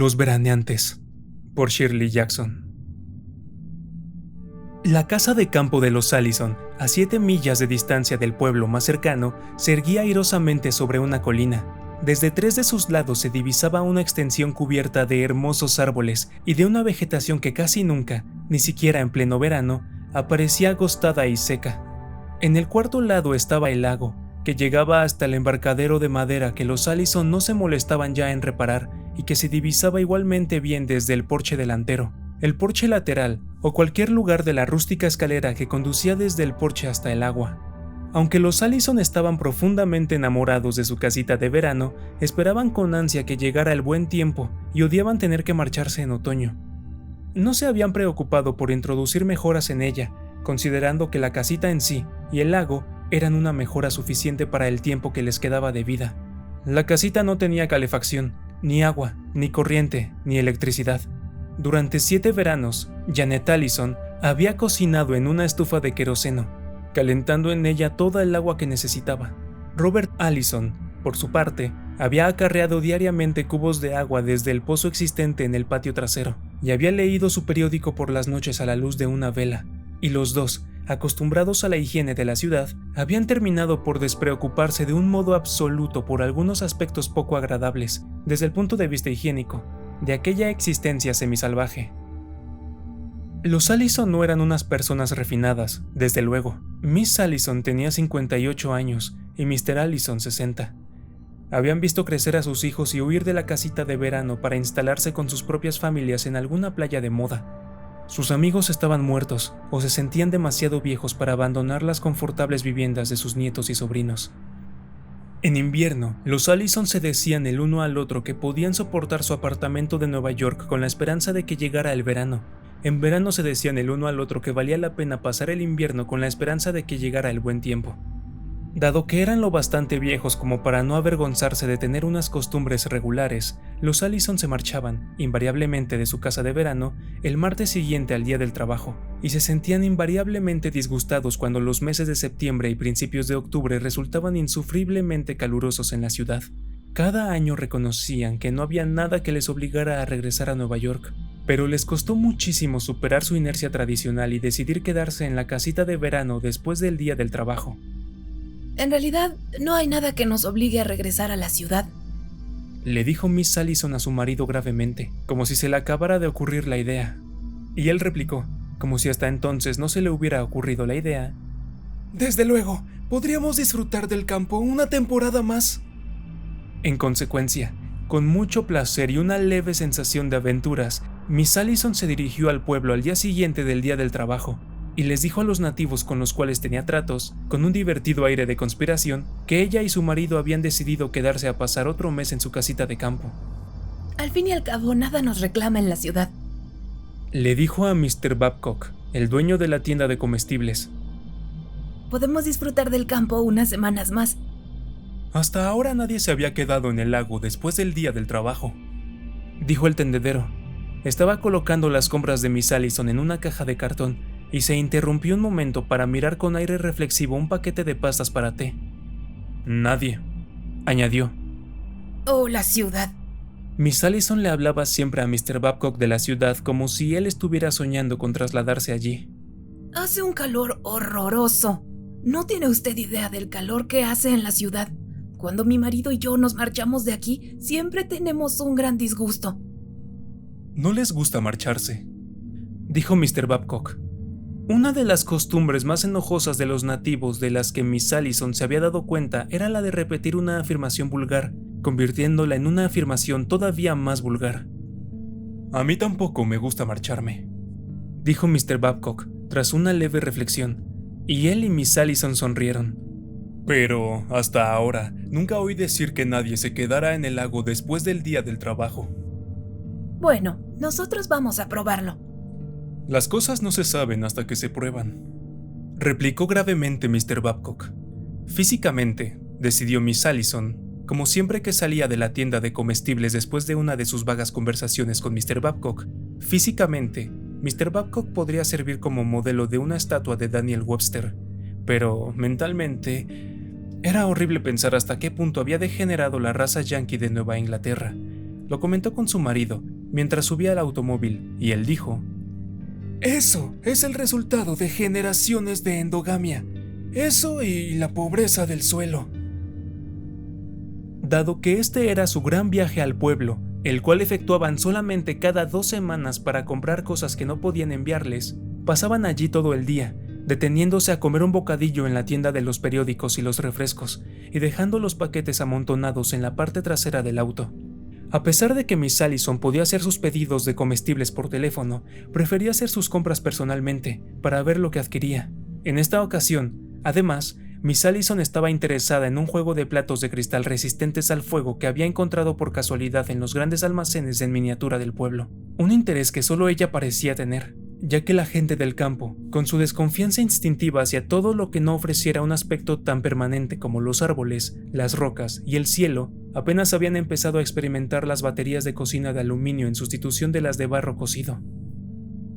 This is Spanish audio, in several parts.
Los veraneantes, por Shirley Jackson. La casa de campo de los Allison, a 7 millas de distancia del pueblo más cercano, se erguía airosamente sobre una colina. Desde 3 de sus lados se divisaba una extensión cubierta de hermosos árboles y de una vegetación que casi nunca, ni siquiera en pleno verano, aparecía agostada y seca. En el cuarto lado estaba el lago, que llegaba hasta el embarcadero de madera que los Allison no se molestaban ya en reparar y que se divisaba igualmente bien desde el porche delantero, el porche lateral o cualquier lugar de la rústica escalera que conducía desde el porche hasta el agua. Aunque los Allison estaban profundamente enamorados de su casita de verano, esperaban con ansia que llegara el buen tiempo y odiaban tener que marcharse en otoño. No se habían preocupado por introducir mejoras en ella, considerando que la casita en sí y el lago eran una mejora suficiente para el tiempo que les quedaba de vida. La casita no tenía calefacción, ni agua, ni corriente, ni electricidad. Durante 7 veranos, Janet Allison había cocinado en una estufa de queroseno, calentando en ella toda el agua que necesitaba. Robert Allison, por su parte, había acarreado diariamente cubos de agua desde el pozo existente en el patio trasero, y había leído su periódico por las noches a la luz de una vela, y los dos, acostumbrados a la higiene de la ciudad, habían terminado por despreocuparse de un modo absoluto por algunos aspectos poco agradables, desde el punto de vista higiénico, de aquella existencia semisalvaje. Los Allison no eran unas personas refinadas, desde luego. Miss Allison tenía 58 años y Mr. Allison 60. Habían visto crecer a sus hijos y huir de la casita de verano para instalarse con sus propias familias en alguna playa de moda. Sus amigos estaban muertos o se sentían demasiado viejos para abandonar las confortables viviendas de sus nietos y sobrinos. En invierno, los Allison se decían el uno al otro que podían soportar su apartamento de Nueva York con la esperanza de que llegara el verano. En verano se decían el uno al otro que valía la pena pasar el invierno con la esperanza de que llegara el buen tiempo. Dado que eran lo bastante viejos como para no avergonzarse de tener unas costumbres regulares, los Allison se marchaban, invariablemente de su casa de verano, el martes siguiente al día del trabajo, y se sentían invariablemente disgustados cuando los meses de septiembre y principios de octubre resultaban insufriblemente calurosos en la ciudad. Cada año reconocían que no había nada que les obligara a regresar a Nueva York, pero les costó muchísimo superar su inercia tradicional y decidir quedarse en la casita de verano después del día del trabajo. En realidad, no hay nada que nos obligue a regresar a la ciudad, le dijo Miss Allison a su marido gravemente, como si se le acabara de ocurrir la idea. Y él replicó, como si hasta entonces no se le hubiera ocurrido la idea: Desde luego, podríamos disfrutar del campo una temporada más. En consecuencia, con mucho placer y una leve sensación de aventuras, Miss Allison se dirigió al pueblo al día siguiente del día del trabajo, y les dijo a los nativos con los cuales tenía tratos, con un divertido aire de conspiración, que ella y su marido habían decidido quedarse a pasar otro mes en su casita de campo. Al fin y al cabo, nada nos reclama en la ciudad, le dijo a Mr. Babcock, el dueño de la tienda de comestibles. Podemos disfrutar del campo unas semanas más. Hasta ahora nadie se había quedado en el lago después del día del trabajo, dijo el tendedero. Estaba colocando las compras de Miss Allison en una caja de cartón y se interrumpió un momento para mirar con aire reflexivo un paquete de pastas para té. Nadie, añadió. Oh, la ciudad. Miss Allison le hablaba siempre a Mr. Babcock de la ciudad como si él estuviera soñando con trasladarse allí. Hace un calor horroroso. No tiene usted idea del calor que hace en la ciudad. Cuando mi marido y yo nos marchamos de aquí, siempre tenemos un gran disgusto. No les gusta marcharse, dijo Mr. Babcock. Una de las costumbres más enojosas de los nativos de las que Miss Allison se había dado cuenta era la de repetir una afirmación vulgar, convirtiéndola en una afirmación todavía más vulgar. A mí tampoco me gusta marcharme, dijo Mr. Babcock, tras una leve reflexión, y él y Miss Allison sonrieron. Pero, hasta ahora, nunca oí decir que nadie se quedara en el lago después del día del trabajo. Bueno, nosotros vamos a probarlo. Las cosas no se saben hasta que se prueban, replicó gravemente Mr. Babcock. Físicamente, decidió Miss Allison, como siempre que salía de la tienda de comestibles después de una de sus vagas conversaciones con Mr. Babcock, físicamente, Mr. Babcock podría servir como modelo de una estatua de Daniel Webster, pero mentalmente era horrible pensar hasta qué punto había degenerado la raza yanqui de Nueva Inglaterra. Lo comentó con su marido mientras subía al automóvil y él dijo: Eso es el resultado de generaciones de endogamia. Eso y la pobreza del suelo. Dado que este era su gran viaje al pueblo, el cual efectuaban solamente cada 2 semanas para comprar cosas que no podían enviarles, pasaban allí todo el día, deteniéndose a comer un bocadillo en la tienda de los periódicos y los refrescos, y dejando los paquetes amontonados en la parte trasera del auto. A pesar de que Miss Allison podía hacer sus pedidos de comestibles por teléfono, prefería hacer sus compras personalmente, para ver lo que adquiría. En esta ocasión, además, Miss Allison estaba interesada en un juego de platos de cristal resistentes al fuego que había encontrado por casualidad en los grandes almacenes en miniatura del pueblo. Un interés que solo ella parecía tener, ya que la gente del campo, con su desconfianza instintiva hacia todo lo que no ofreciera un aspecto tan permanente como los árboles, las rocas y el cielo, apenas habían empezado a experimentar las baterías de cocina de aluminio en sustitución de las de barro cocido.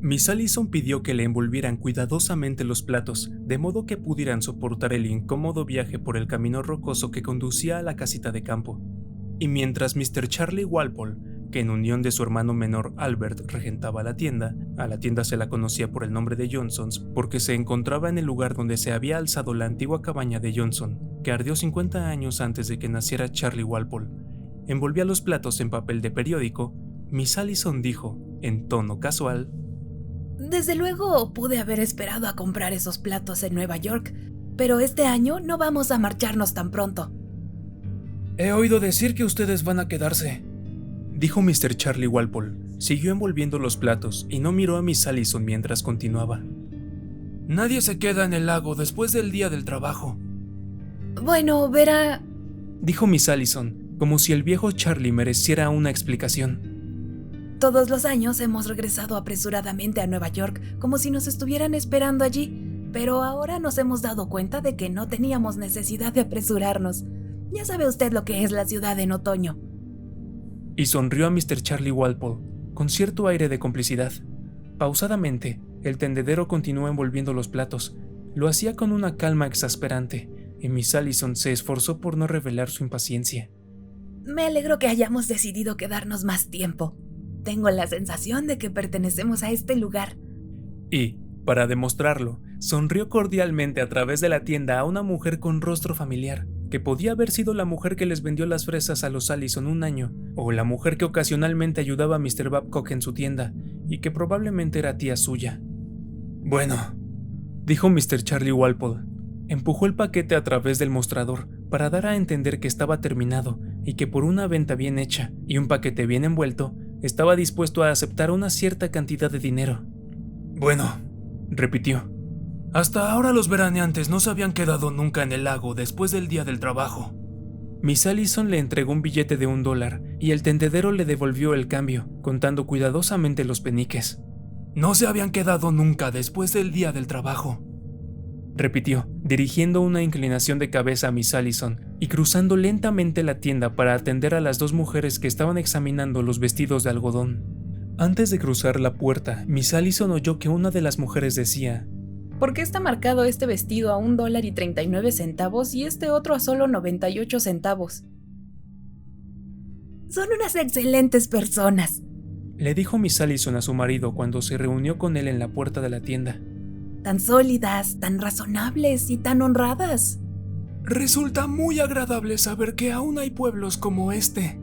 Miss Allison pidió que le envolvieran cuidadosamente los platos, de modo que pudieran soportar el incómodo viaje por el camino rocoso que conducía a la casita de campo. Y mientras Mr. Charlie Walpole, que en unión de su hermano menor Albert regentaba la tienda, a la tienda se la conocía por el nombre de Johnson's porque se encontraba en el lugar donde se había alzado la antigua cabaña de Johnson, que ardió 50 años antes de que naciera Charlie Walpole, envolvía los platos en papel de periódico. Miss Allison dijo, en tono casual: Desde luego pude haber esperado a comprar esos platos en Nueva York, pero este año no vamos a marcharnos tan pronto. He oído decir que ustedes van a quedarse, dijo Mr. Charlie Walpole. Siguió envolviendo los platos y no miró a Miss Allison mientras continuaba. Nadie se queda en el lago después del día del trabajo. Bueno, verá, dijo Miss Allison, como si el viejo Charlie mereciera una explicación. todos los años hemos regresado apresuradamente a Nueva York como si nos estuvieran esperando allí, pero ahora nos hemos dado cuenta de que no teníamos necesidad de apresurarnos. Ya sabe usted lo que es la ciudad en otoño. Y sonrió a Mr. Charlie Walpole, con cierto aire de complicidad. Pausadamente, el tendedero continuó envolviendo los platos. Lo hacía con una calma exasperante, y Miss Allison se esforzó por no revelar su impaciencia. Me alegro que hayamos decidido quedarnos más tiempo. Tengo la sensación de que pertenecemos a este lugar. Y, para demostrarlo, sonrió cordialmente a través de la tienda a una mujer con rostro familiar, que podía haber sido la mujer que les vendió las fresas a los Allison un año, o la mujer que ocasionalmente ayudaba a Mr. Babcock en su tienda, y que probablemente era tía suya. Bueno, dijo Mr. Charlie Walpole. Empujó el paquete a través del mostrador para dar a entender que estaba terminado y que por una venta bien hecha y un paquete bien envuelto, estaba dispuesto a aceptar una cierta cantidad de dinero. Bueno, repitió. Hasta ahora los veraneantes no se habían quedado nunca en el lago después del día del trabajo. Miss Allison le entregó un billete de $1 y el tendedero le devolvió el cambio, contando cuidadosamente los peniques. No se habían quedado nunca después del día del trabajo, repitió, dirigiendo una inclinación de cabeza a Miss Allison y cruzando lentamente la tienda para atender a las 2 mujeres que estaban examinando los vestidos de algodón. Antes de cruzar la puerta, Miss Allison oyó que una de las mujeres decía: ¿Por qué está marcado este vestido a $1.39 y este otro a solo 98 centavos? Son unas excelentes personas, le dijo Miss Allison a su marido cuando se reunió con él en la puerta de la tienda. Tan sólidas, tan razonables y tan honradas. Resulta muy agradable saber que aún hay pueblos como este.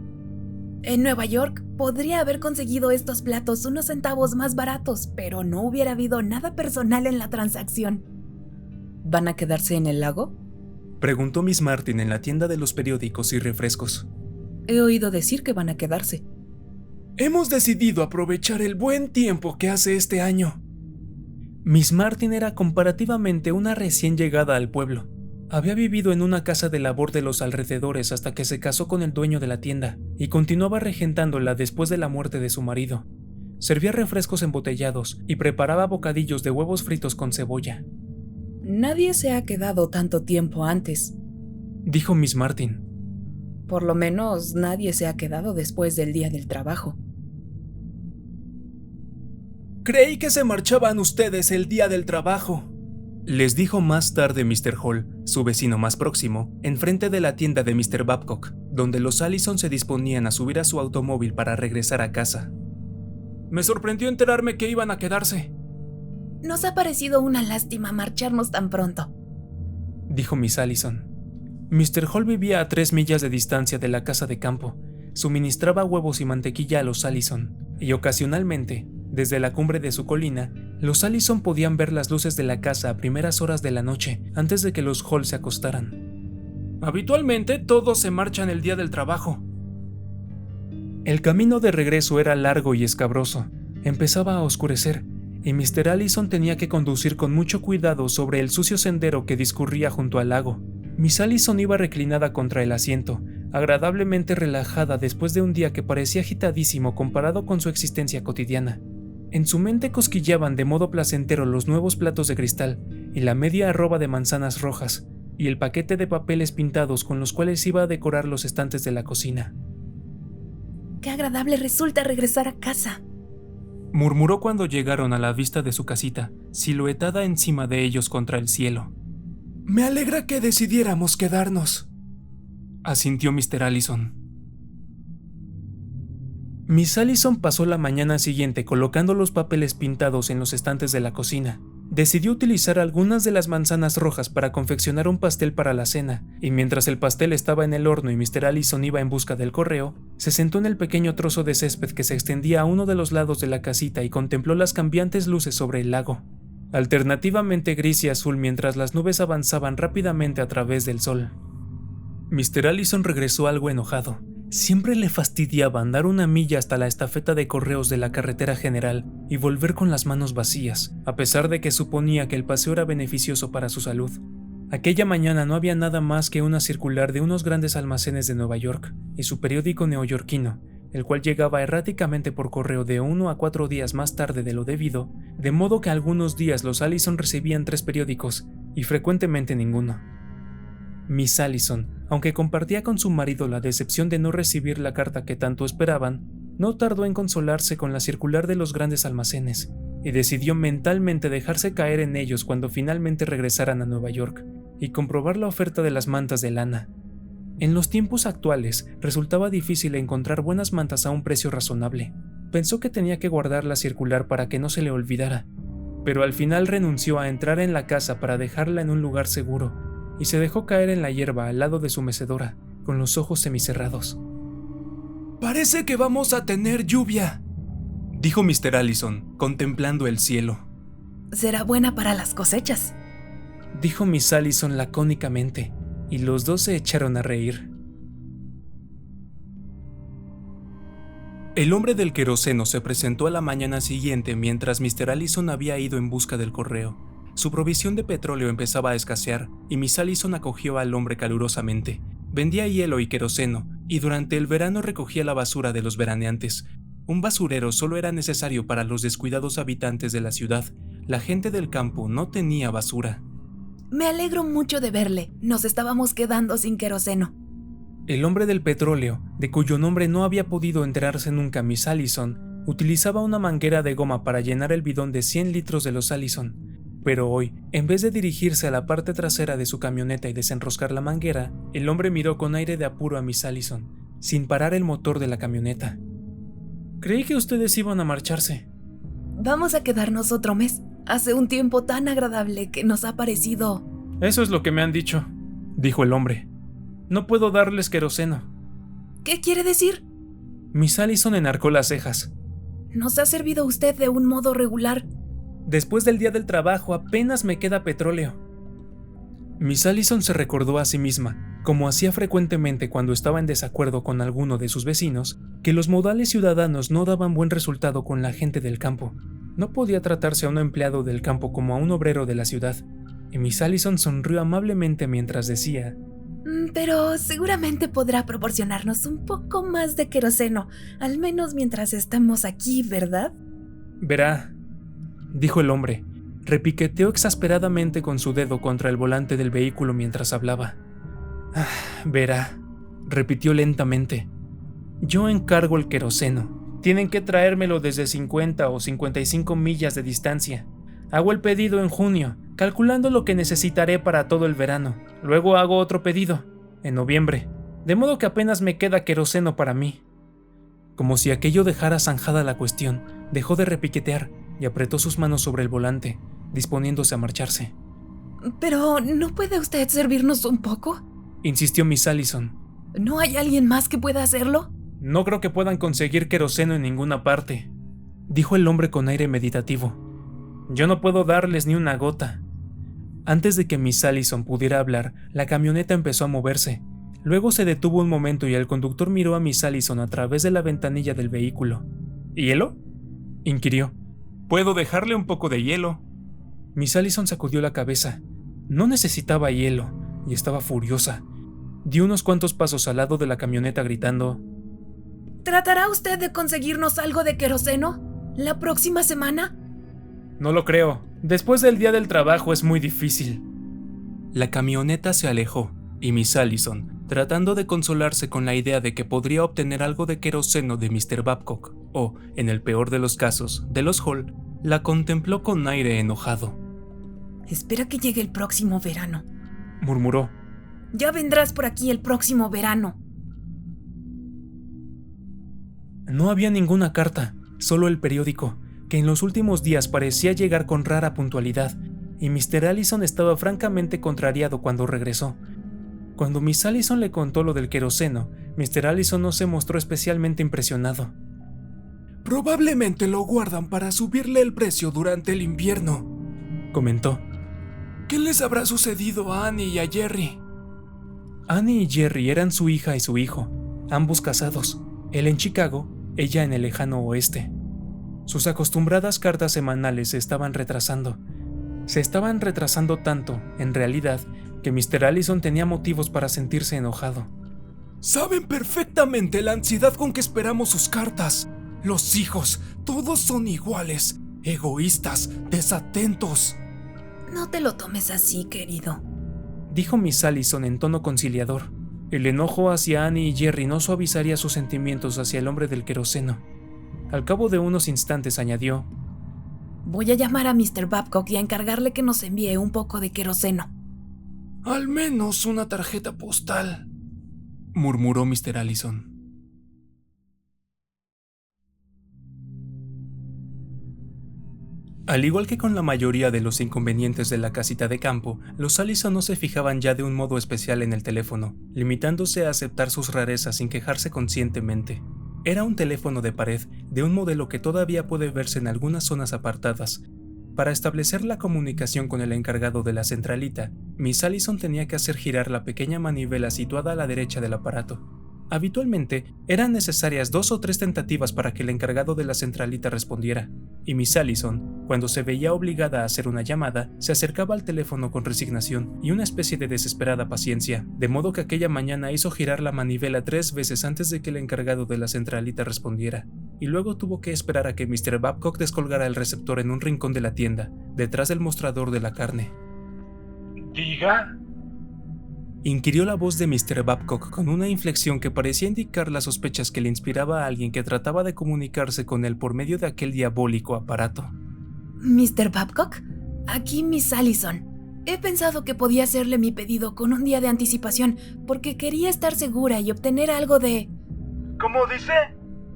En Nueva York podría haber conseguido estos platos unos centavos más baratos, pero no hubiera habido nada personal en la transacción. ¿Van a quedarse en el lago?, preguntó Miss Martin en la tienda de los periódicos y refrescos. He oído decir que van a quedarse. Hemos decidido aprovechar el buen tiempo que hace este año. Miss Martin era comparativamente una recién llegada al pueblo. Había vivido en una casa de labor de los alrededores hasta que se casó con el dueño de la tienda y continuaba regentándola después de la muerte de su marido. Servía refrescos embotellados y preparaba bocadillos de huevos fritos con cebolla. Nadie se ha quedado tanto tiempo antes, dijo Miss Martin. Por lo menos nadie se ha quedado después del día del trabajo. Creí que se marchaban ustedes el día del trabajo, les dijo más tarde Mr. Hall, su vecino más próximo, enfrente de la tienda de Mr. Babcock. donde los Allison se disponían a subir a su automóvil para regresar a casa. Me sorprendió enterarme que iban a quedarse. Nos ha parecido una lástima marcharnos tan pronto, dijo Miss Allison. Mr. Hall vivía a 3 millas de distancia de la casa de campo. Suministraba huevos y mantequilla a los Allison, y ocasionalmente, desde la cumbre de su colina, los Allison podían ver las luces de la casa a primeras horas de la noche, antes de que los Hall se acostaran. Habitualmente todos se marchan el día del trabajo. El camino de regreso era largo y escabroso. Empezaba a oscurecer, y Mr. Allison tenía que conducir con mucho cuidado sobre el sucio sendero que discurría junto al lago. Miss Allison iba reclinada contra el asiento, agradablemente relajada después de un día que parecía agitadísimo comparado con su existencia cotidiana. En su mente cosquilleaban de modo placentero los nuevos platos de cristal y la media arroba de manzanas rojas y el paquete de papeles pintados con los cuales iba a decorar los estantes de la cocina. ¡Qué agradable resulta regresar a casa!, murmuró cuando llegaron a la vista de su casita, siluetada encima de ellos contra el cielo. Me alegra que decidiéramos quedarnos, asintió Mr. Allison. Miss Allison pasó la mañana siguiente colocando los papeles pintados en los estantes de la cocina. Decidió utilizar algunas de las manzanas rojas para confeccionar un pastel para la cena, y mientras el pastel estaba en el horno y Mr. Allison iba en busca del correo, se sentó en el pequeño trozo de césped que se extendía a uno de los lados de la casita y contempló las cambiantes luces sobre el lago, alternativamente gris y azul mientras las nubes avanzaban rápidamente a través del sol. Mr. Allison regresó algo enojado. Siempre le fastidiaba andar una milla hasta la estafeta de correos de la carretera general y volver con las manos vacías, a pesar de que suponía que el paseo era beneficioso para su salud. Aquella mañana no había nada más que una circular de unos grandes almacenes de Nueva York y su periódico neoyorquino, el cual llegaba erráticamente por correo de 1 a 4 días más tarde de lo debido, de modo que algunos días los Allison recibían 3 periódicos y frecuentemente ninguno. Miss Allison, aunque compartía con su marido la decepción de no recibir la carta que tanto esperaban, no tardó en consolarse con la circular de los grandes almacenes, y decidió mentalmente dejarse caer en ellos cuando finalmente regresaran a Nueva York, y comprobar la oferta de las mantas de lana. En los tiempos actuales, resultaba difícil encontrar buenas mantas a un precio razonable. Pensó que tenía que guardar la circular para que no se le olvidara, pero al final renunció a entrar en la casa para dejarla en un lugar seguro, y se dejó caer en la hierba al lado de su mecedora, con los ojos semicerrados. Parece que vamos a tener lluvia, dijo Mr. Allison, contemplando el cielo. Será buena para las cosechas, dijo Miss Allison lacónicamente, y los dos se echaron a reír. El hombre del queroseno se presentó a la mañana siguiente mientras Mr. Allison había ido en busca del correo. Su provisión de petróleo empezaba a escasear, y Miss Allison acogió al hombre calurosamente. Vendía hielo y queroseno, y durante el verano recogía la basura de los veraneantes. Un basurero solo era necesario para los descuidados habitantes de la ciudad. La gente del campo no tenía basura. Me alegro mucho de verle. Nos estábamos quedando sin queroseno. El hombre del petróleo, de cuyo nombre no había podido enterarse nunca Miss Allison, utilizaba una manguera de goma para llenar el bidón de 100 litros de los Allison. Pero hoy, en vez de dirigirse a la parte trasera de su camioneta y desenroscar la manguera, el hombre miró con aire de apuro a Miss Allison, sin parar el motor de la camioneta. Creí que ustedes iban a marcharse. Vamos a quedarnos otro mes. Hace un tiempo tan agradable que nos ha parecido... Eso es lo que me han dicho, dijo el hombre. No puedo darles queroseno. ¿Qué quiere decir? Miss Allison enarcó las cejas. ¿Nos ha servido usted de un modo regular? Después del día del trabajo apenas me queda petróleo. Miss Allison se recordó a sí misma, como hacía frecuentemente cuando estaba en desacuerdo con alguno de sus vecinos, que los modales ciudadanos no daban buen resultado con la gente del campo. No podía tratarse a un empleado del campo como a un obrero de la ciudad, y Miss Allison sonrió amablemente mientras decía: Pero seguramente podrá proporcionarnos un poco más de queroseno, al menos mientras estamos aquí, ¿verdad? Verá, dijo el hombre. Repiqueteó exasperadamente con su dedo contra el volante del vehículo mientras hablaba. Verá, repitió lentamente. Yo encargo el queroseno. Tienen que traérmelo desde 50 o 55 millas de distancia. Hago el pedido en junio, calculando lo que necesitaré para todo el verano. Luego hago otro pedido, en noviembre. de modo que apenas me queda queroseno para mí. Como si aquello dejara zanjada la cuestión, dejó de repiquetear y apretó sus manos sobre el volante, disponiéndose a marcharse. ¿Pero no puede usted servirnos un poco?, insistió Miss Allison. ¿No hay alguien más que pueda hacerlo? No creo que puedan conseguir queroseno en ninguna parte, dijo el hombre con aire meditativo. Yo no puedo darles ni una gota. Antes de que Miss Allison pudiera hablar, la camioneta empezó a moverse. Luego se detuvo un momento y el conductor miró a Miss Allison a través de la ventanilla del vehículo. ¿Hielo?, inquirió. ¿Puedo dejarle un poco de hielo? Miss Allison sacudió la cabeza. No necesitaba hielo, y estaba furiosa. Dio unos cuantos pasos al lado de la camioneta gritando: ¿Tratará usted de conseguirnos algo de queroseno la próxima semana? No lo creo. Después del día del trabajo es muy difícil. La camioneta se alejó, y Miss Allison, tratando de consolarse con la idea de que podría obtener algo de queroseno de Mr. Babcock, o, en el peor de los casos, de los Hall, la contempló con aire enojado. Espera que llegue el próximo verano, murmuró. Ya vendrás por aquí el próximo verano. No había ninguna carta, solo el periódico, que en los últimos días parecía llegar con rara puntualidad, y Mr. Allison estaba francamente contrariado cuando regresó. Cuando Miss Allison le contó lo del queroseno, Mr. Allison no se mostró especialmente impresionado. Probablemente lo guardan para subirle el precio durante el invierno, comentó. ¿Qué les habrá sucedido a Annie y a Jerry? Annie y Jerry eran su hija y su hijo, ambos casados, él en Chicago, ella en el lejano oeste. Sus acostumbradas cartas semanales se estaban retrasando. Se estaban retrasando tanto, en realidad, que Mr. Allison tenía motivos para sentirse enojado. Saben perfectamente la ansiedad con que esperamos sus cartas. Los hijos, todos son iguales, egoístas, desatentos. No te lo tomes así, querido, dijo Miss Allison en tono conciliador. El enojo hacia Annie y Jerry no suavizaría sus sentimientos hacia el hombre del queroseno. Al cabo de unos instantes añadió: voy a llamar a Mr. Babcock y a encargarle que nos envíe un poco de queroseno. Al menos una tarjeta postal, murmuró Mr. Allison. Al igual que con la mayoría de los inconvenientes de la casita de campo, los Allison no se fijaban ya de un modo especial en el teléfono, limitándose a aceptar sus rarezas sin quejarse conscientemente. Era un teléfono de pared, de un modelo que todavía puede verse en algunas zonas apartadas. Para establecer la comunicación con el encargado de la centralita, Miss Allison tenía que hacer girar la pequeña manivela situada a la derecha del aparato. Habitualmente, eran necesarias 2 o 3 tentativas para que el encargado de la centralita respondiera, y Miss Allison, cuando se veía obligada a hacer una llamada, se acercaba al teléfono con resignación y una especie de desesperada paciencia, de modo que aquella mañana hizo girar la manivela 3 veces antes de que el encargado de la centralita respondiera, y luego tuvo que esperar a que Mr. Babcock descolgara el receptor en un rincón de la tienda, detrás del mostrador de la carne. ¿Diga? Inquirió la voz de Mr. Babcock con una inflexión que parecía indicar las sospechas que le inspiraba a alguien que trataba de comunicarse con él por medio de aquel diabólico aparato. ¿Mr. Babcock? Aquí Miss Allison. He pensado que podía hacerle mi pedido con un día de anticipación porque quería estar segura y obtener algo de... ¿Cómo dice?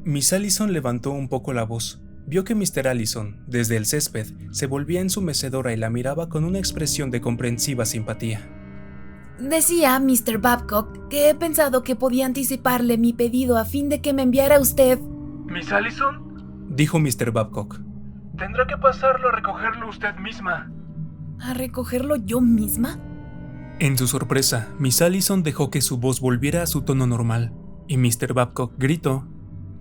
Miss Allison levantó un poco la voz. Vio que Mr. Allison, desde el césped, se volvía en su mecedora y la miraba con una expresión de comprensiva simpatía. Decía Mr. Babcock que he pensado que podía anticiparle mi pedido a fin de que me enviara usted... ¿Miss Allison? Dijo Mr. Babcock. Tendrá que pasarlo a recogerlo usted misma. ¿A recogerlo yo misma? En su sorpresa, Miss Allison dejó que su voz volviera a su tono normal, y Mr. Babcock gritó: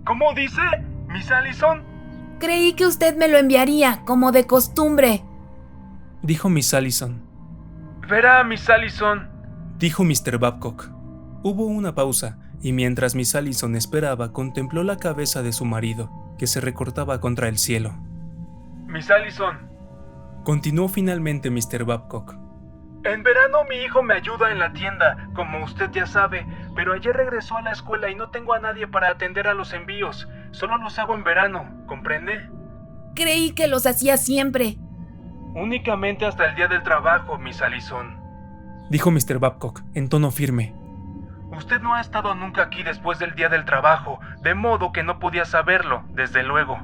¿Cómo dice, Miss Allison? Creí que usted me lo enviaría, como de costumbre, dijo Miss Allison. Verá, Miss Allison, dijo Mr. Babcock. Hubo una pausa, y mientras Miss Allison esperaba, contempló la cabeza de su marido, que se recortaba contra el cielo. Miss Allison, continuó finalmente Mr. Babcock. En verano mi hijo me ayuda en la tienda, como usted ya sabe, pero ayer regresó a la escuela y no tengo a nadie para atender a los envíos. Solo los hago en verano, ¿comprende? Creí que los hacía siempre. Únicamente hasta el día del trabajo, Miss Allison, dijo Mr. Babcock en tono firme. Usted no ha estado nunca aquí después del día del trabajo, de modo que no podía saberlo, desde luego.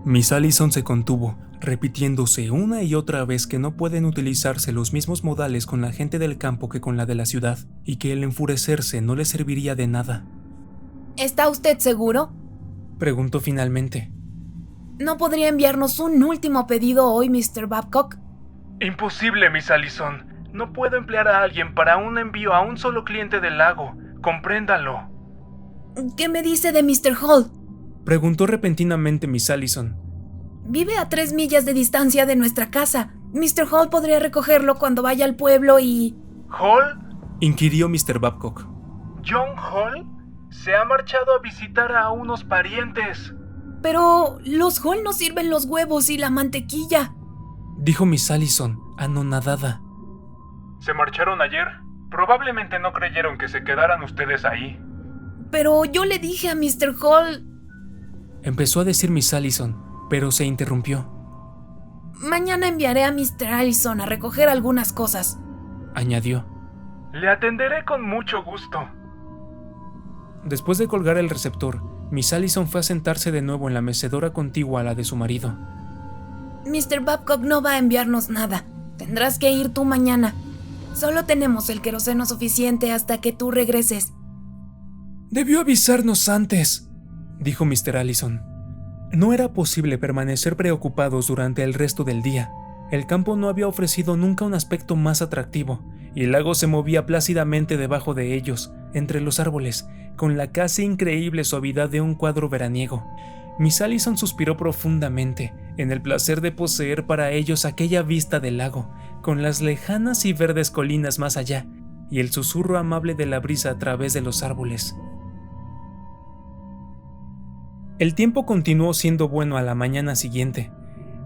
Miss Allison se contuvo, repitiéndose una y otra vez que no pueden utilizarse los mismos modales con la gente del campo que con la de la ciudad, y que el enfurecerse no le serviría de nada. ¿Está usted seguro? Preguntó finalmente. ¿No podría enviarnos un último pedido hoy, Mr. Babcock? Imposible, Miss Allison. No puedo emplear a alguien para un envío a un solo cliente del lago. Compréndalo. ¿Qué me dice de Mr. Hall? Preguntó repentinamente Miss Allison. Vive a 3 millas de distancia de nuestra casa. Mr. Hall podría recogerlo cuando vaya al pueblo y... ¿Hall? Inquirió Mr. Babcock. ¿John Hall? Se ha marchado a visitar a unos parientes. Pero los Hall no sirven los huevos y la mantequilla, dijo Miss Allison, anonadada. ¿Se marcharon ayer? Probablemente no creyeron que se quedaran ustedes ahí. Pero yo le dije a Mr. Hall... Empezó a decir Miss Allison, pero se interrumpió. Mañana enviaré a Mr. Allison a recoger algunas cosas, añadió. Le atenderé con mucho gusto. Después de colgar el receptor, Miss Allison fue a sentarse de nuevo en la mecedora contigua a la de su marido. Mr. Babcock no va a enviarnos nada. Tendrás que ir tú mañana. Solo tenemos el queroseno suficiente hasta que tú regreses. Debió avisarnos antes, dijo Mr. Allison. No era posible permanecer preocupados durante el resto del día. El campo no había ofrecido nunca un aspecto más atractivo, y el lago se movía plácidamente debajo de ellos, entre los árboles, con la casi increíble suavidad de un cuadro veraniego. Miss Allison suspiró profundamente, en el placer de poseer para ellos aquella vista del lago, con las lejanas y verdes colinas más allá, y el susurro amable de la brisa a través de los árboles. El tiempo continuó siendo bueno a la mañana siguiente.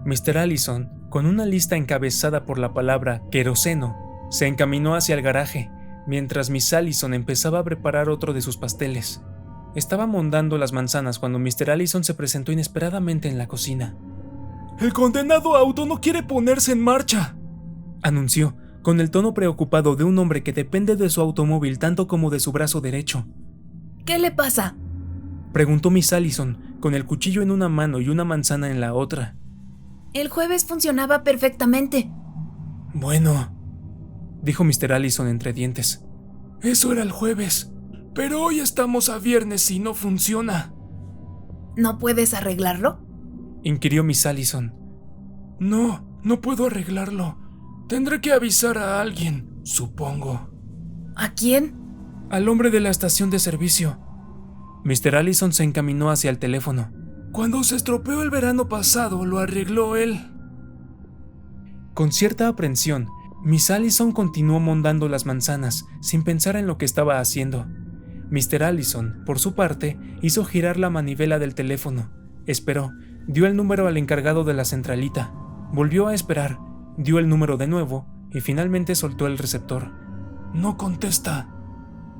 Mr. Allison, con una lista encabezada por la palabra queroseno, se encaminó hacia el garaje, mientras Miss Allison empezaba a preparar otro de sus pasteles. Estaba mondando las manzanas cuando Mr. Allison se presentó inesperadamente en la cocina. «¡El condenado auto no quiere ponerse en marcha!», anunció, con el tono preocupado de un hombre que depende de su automóvil tanto como de su brazo derecho. ¿Qué le pasa?, preguntó Miss Allison, con el cuchillo en una mano y una manzana en la otra. El jueves funcionaba perfectamente. Bueno, dijo Mr. Allison entre dientes. Eso era el jueves, pero hoy estamos a viernes y no funciona. ¿No puedes arreglarlo?, inquirió Miss Allison. No puedo arreglarlo. Tendré que avisar a alguien, supongo. ¿A quién? Al hombre de la estación de servicio. Mr. Allison se encaminó hacia el teléfono. Cuando se estropeó el verano pasado, lo arregló él. Con cierta aprensión, Miss Allison continuó mondando las manzanas, sin pensar en lo que estaba haciendo. Mr. Allison, por su parte, hizo girar la manivela del teléfono. Esperó, dio el número al encargado de la centralita. Volvió a esperar, dio el número de nuevo y finalmente soltó el receptor. «No contesta»,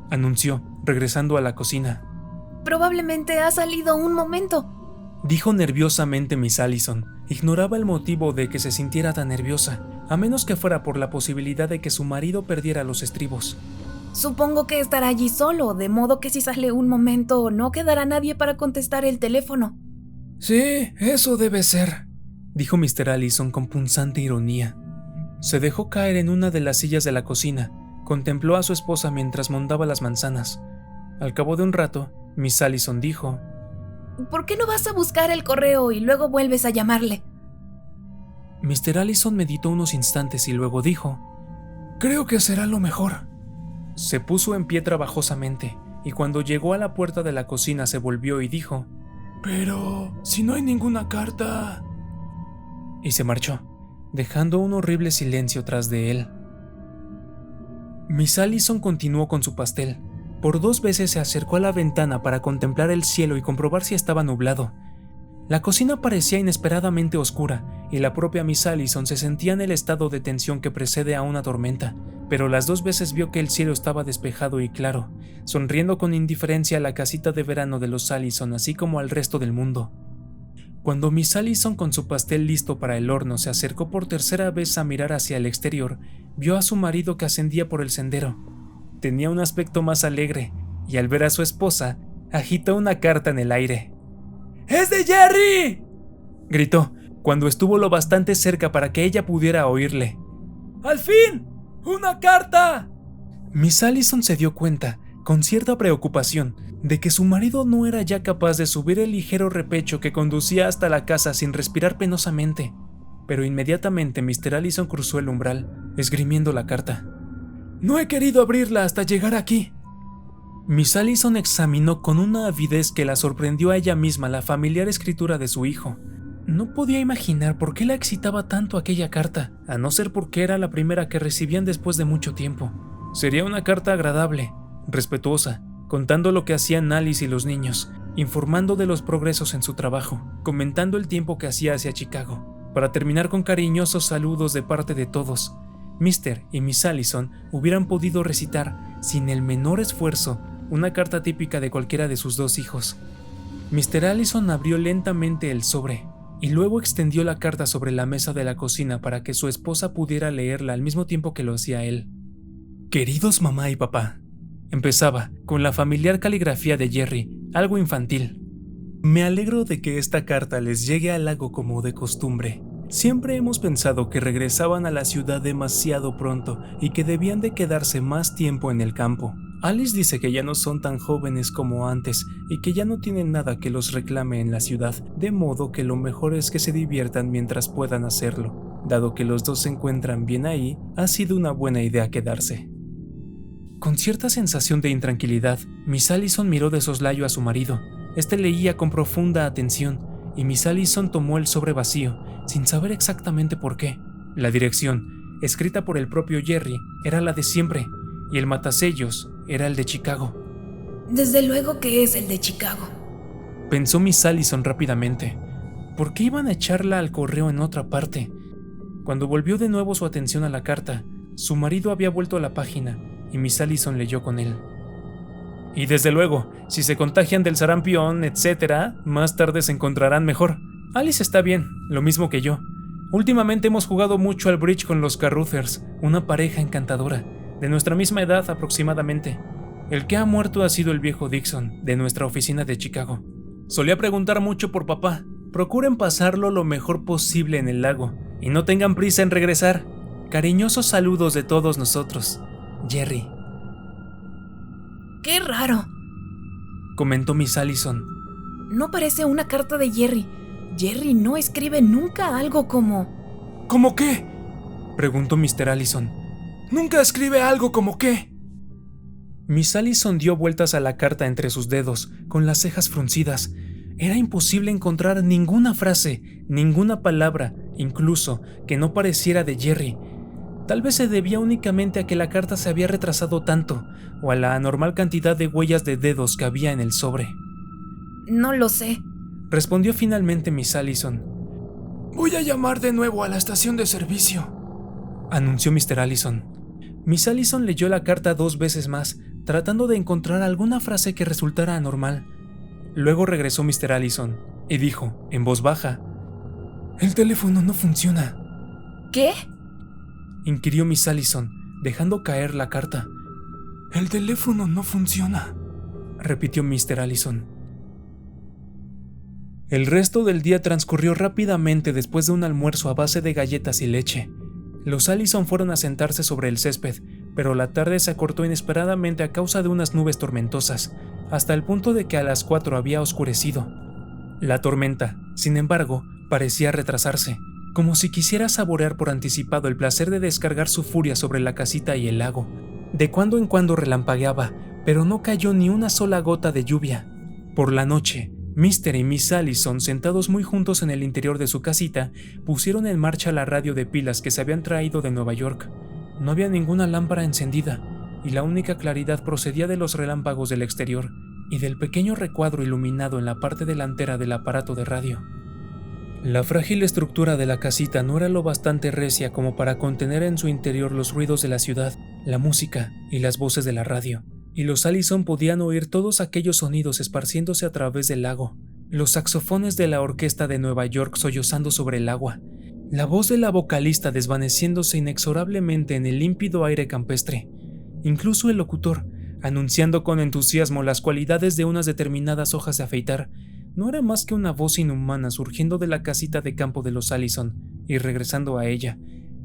anunció, regresando a la cocina. Probablemente ha salido un momento, dijo nerviosamente Miss Allison. Ignoraba el motivo de que se sintiera tan nerviosa, a menos que fuera por la posibilidad de que su marido perdiera los estribos. Supongo que estará allí solo, de modo que si sale un momento no quedará nadie para contestar el teléfono. Sí, eso debe ser, dijo Mr. Allison con punzante ironía. Se dejó caer en una de las sillas de la cocina, contempló a su esposa mientras mondaba las manzanas. Al cabo de un rato, Miss Allison dijo: ¿Por qué no vas a buscar el correo y luego vuelves a llamarle? Mr. Allison meditó unos instantes y luego dijo: Creo que será lo mejor. Se puso en pie trabajosamente y cuando llegó a la puerta de la cocina se volvió y dijo: Pero si no hay ninguna carta... Y se marchó, dejando un horrible silencio tras de él. Miss Allison continuó con su pastel. Por 2 veces se acercó a la ventana para contemplar el cielo y comprobar si estaba nublado. La cocina parecía inesperadamente oscura y la propia Miss Allison se sentía en el estado de tensión que precede a una tormenta, pero las 2 veces vio que el cielo estaba despejado y claro, sonriendo con indiferencia a la casita de verano de los Allison así como al resto del mundo. Cuando Miss Allison con su pastel listo para el horno se acercó por tercera vez a mirar hacia el exterior, vio a su marido que ascendía por el sendero. tenía un aspecto más alegre y al ver a su esposa, agitó una carta en el aire. ¡Es de Jerry!, gritó, cuando estuvo lo bastante cerca para que ella pudiera oírle. ¡Al fin! ¡Una carta! Miss Allison se dio cuenta, con cierta preocupación, de que su marido no era ya capaz de subir el ligero repecho que conducía hasta la casa sin respirar penosamente. Pero inmediatamente Mr. Allison cruzó el umbral, esgrimiendo la carta. «No he querido abrirla hasta llegar aquí». Miss Allison examinó con una avidez que la sorprendió a ella misma la familiar escritura de su hijo. No podía imaginar por qué la excitaba tanto aquella carta, a no ser porque era la primera que recibían después de mucho tiempo. Sería una carta agradable, respetuosa, contando lo que hacían Alice y los niños, informando de los progresos en su trabajo, comentando el tiempo que hacía hacia Chicago, para terminar con cariñosos saludos de parte de todos. Mr. y Miss Allison hubieran podido recitar, sin el menor esfuerzo, una carta típica de cualquiera de sus dos hijos. Mr. Allison abrió lentamente el sobre, y luego extendió la carta sobre la mesa de la cocina para que su esposa pudiera leerla al mismo tiempo que lo hacía él. «Queridos mamá y papá», empezaba, con la familiar caligrafía de Jerry, algo infantil. «Me alegro de que esta carta les llegue al lago como de costumbre. Siempre hemos pensado que regresaban a la ciudad demasiado pronto y que debían de quedarse más tiempo en el campo. Alice dice que ya no son tan jóvenes como antes y que ya no tienen nada que los reclame en la ciudad, de modo que lo mejor es que se diviertan mientras puedan hacerlo. Dado que los dos se encuentran bien ahí, ha sido una buena idea quedarse». Con cierta sensación de intranquilidad, Miss Allison miró de soslayo a su marido. Este leía con profunda atención, y Miss Allison tomó el sobre vacío, sin saber exactamente por qué. La dirección, escrita por el propio Jerry, era la de siempre, y el matasellos era el de Chicago. Desde luego que es el de Chicago, pensó Miss Allison rápidamente. ¿Por qué iban a echarla al correo en otra parte? Cuando volvió de nuevo su atención a la carta, su marido había vuelto a la página, y Miss Allison leyó con él. «Y desde luego, si se contagian del sarampión, etc., más tarde se encontrarán mejor. Alice está bien, lo mismo que yo. Últimamente hemos jugado mucho al bridge con los Carruthers, una pareja encantadora, de nuestra misma edad aproximadamente. El que ha muerto ha sido el viejo Dixon, de nuestra oficina de Chicago. Solía preguntar mucho por papá. Procuren pasarlo lo mejor posible en el lago, y no tengan prisa en regresar. Cariñosos saludos de todos nosotros. Jerry». ¡Qué raro!, comentó Miss Allison. No parece una carta de Jerry. Jerry no escribe nunca algo como... ¿Cómo qué?, preguntó Mr. Allison. ¿Nunca escribe algo como qué? Miss Allison dio vueltas a la carta entre sus dedos, con las cejas fruncidas. Era imposible encontrar ninguna frase, ninguna palabra, incluso, que no pareciera de Jerry. Tal vez se debía únicamente a que la carta se había retrasado tanto, o a la anormal cantidad de huellas de dedos que había en el sobre. No lo sé, respondió finalmente Miss Allison. «Voy a llamar de nuevo a la estación de servicio», anunció Mr. Allison. Miss Allison leyó la carta 2 veces más, tratando de encontrar alguna frase que resultara anormal. Luego regresó Mr. Allison y dijo, en voz baja: «El teléfono no funciona». ¿Qué?, inquirió Miss Allison, dejando caer la carta. «El teléfono no funciona», repitió Mr. Allison. El resto del día transcurrió rápidamente después de un almuerzo a base de galletas y leche. Los Allison fueron a sentarse sobre el césped, pero la tarde se acortó inesperadamente a causa de unas nubes tormentosas, hasta el punto de que a las 4 había oscurecido. La tormenta, sin embargo, parecía retrasarse, como si quisiera saborear por anticipado el placer de descargar su furia sobre la casita y el lago. De cuando en cuando relampagueaba, pero no cayó ni una sola gota de lluvia. Por la noche, Mr. y Miss Allison, sentados muy juntos en el interior de su casita, pusieron en marcha la radio de pilas que se habían traído de Nueva York. No había ninguna lámpara encendida, y la única claridad procedía de los relámpagos del exterior y del pequeño recuadro iluminado en la parte delantera del aparato de radio. La frágil estructura de la casita no era lo bastante recia como para contener en su interior los ruidos de la ciudad, la música y las voces de la radio, y los Allison podían oír todos aquellos sonidos esparciéndose a través del lago, los saxofones de la orquesta de Nueva York sollozando sobre el agua, la voz de la vocalista desvaneciéndose inexorablemente en el límpido aire campestre, incluso el locutor, anunciando con entusiasmo las cualidades de unas determinadas hojas de afeitar, no era más que una voz inhumana surgiendo de la casita de campo de los Allison y regresando a ella,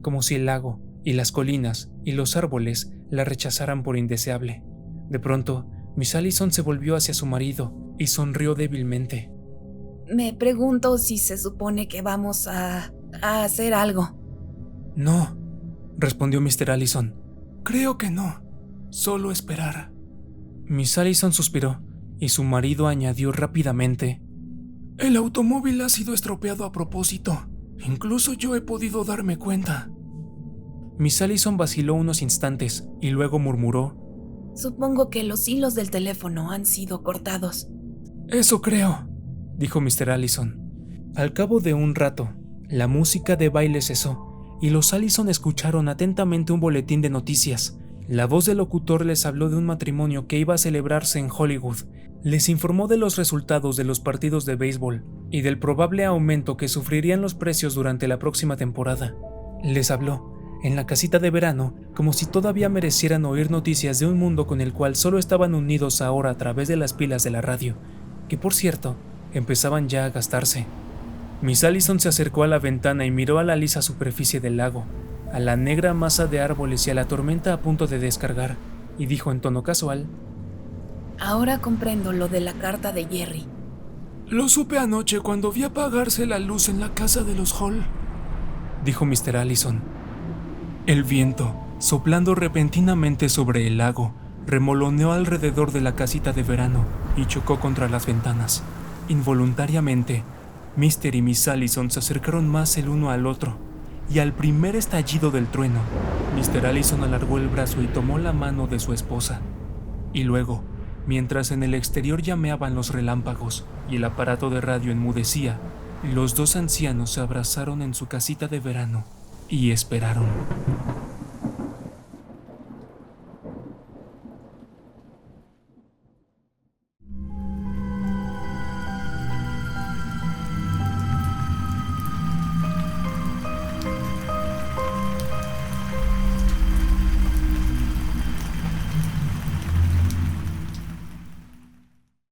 como si el lago y las colinas y los árboles la rechazaran por indeseable. De pronto, Miss Allison se volvió hacia su marido y sonrió débilmente. Me pregunto si se supone que vamos a hacer algo. No, respondió Mr. Allison. Creo que no, solo esperar. Miss Allison suspiró y su marido añadió rápidamente: el automóvil ha sido estropeado a propósito. Incluso yo he podido darme cuenta. Miss Allison vaciló unos instantes y luego murmuró: Supongo que los hilos del teléfono han sido cortados. Eso creo, dijo Mr. Allison. Al cabo de un rato, la música de baile cesó y los Allison escucharon atentamente un boletín de noticias. La voz del locutor les habló de un matrimonio que iba a celebrarse en Hollywood. Les informó de los resultados de los partidos de béisbol y del probable aumento que sufrirían los precios durante la próxima temporada. Les habló, en la casita de verano, como si todavía merecieran oír noticias de un mundo con el cual solo estaban unidos ahora a través de las pilas de la radio, que por cierto, empezaban ya a gastarse. Miss Allison se acercó a la ventana y miró a la lisa superficie del lago, a la negra masa de árboles y a la tormenta a punto de descargar, y dijo en tono casual: Ahora comprendo lo de la carta de Jerry. Lo supe anoche cuando vi apagarse la luz en la casa de los Hall, dijo Mr. Allison. El viento, soplando repentinamente sobre el lago, remoloneó alrededor de la casita de verano y chocó contra las ventanas. Involuntariamente, Mr. y Miss Allison se acercaron más el uno al otro, y al primer estallido del trueno, Mr. Allison alargó el brazo y tomó la mano de su esposa. Y luego, mientras en el exterior llameaban los relámpagos y el aparato de radio enmudecía, los dos ancianos se abrazaron en su casita de verano y esperaron.